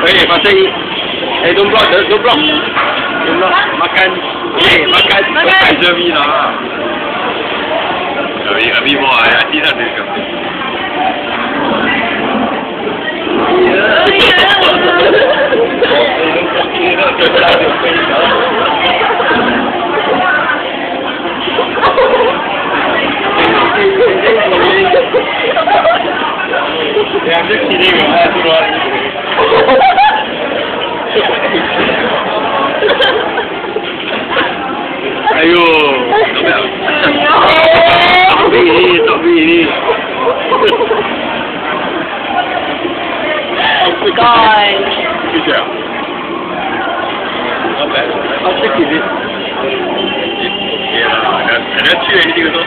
Okay, pasal don't block. Makan. Makan Jeremy lah. A bit more. I see that this company. Yeah, I'm just kidding. Ayo, stop me. It's gone. Good job. Not bad. How sick is it? Yeah, I don't chew anything at all.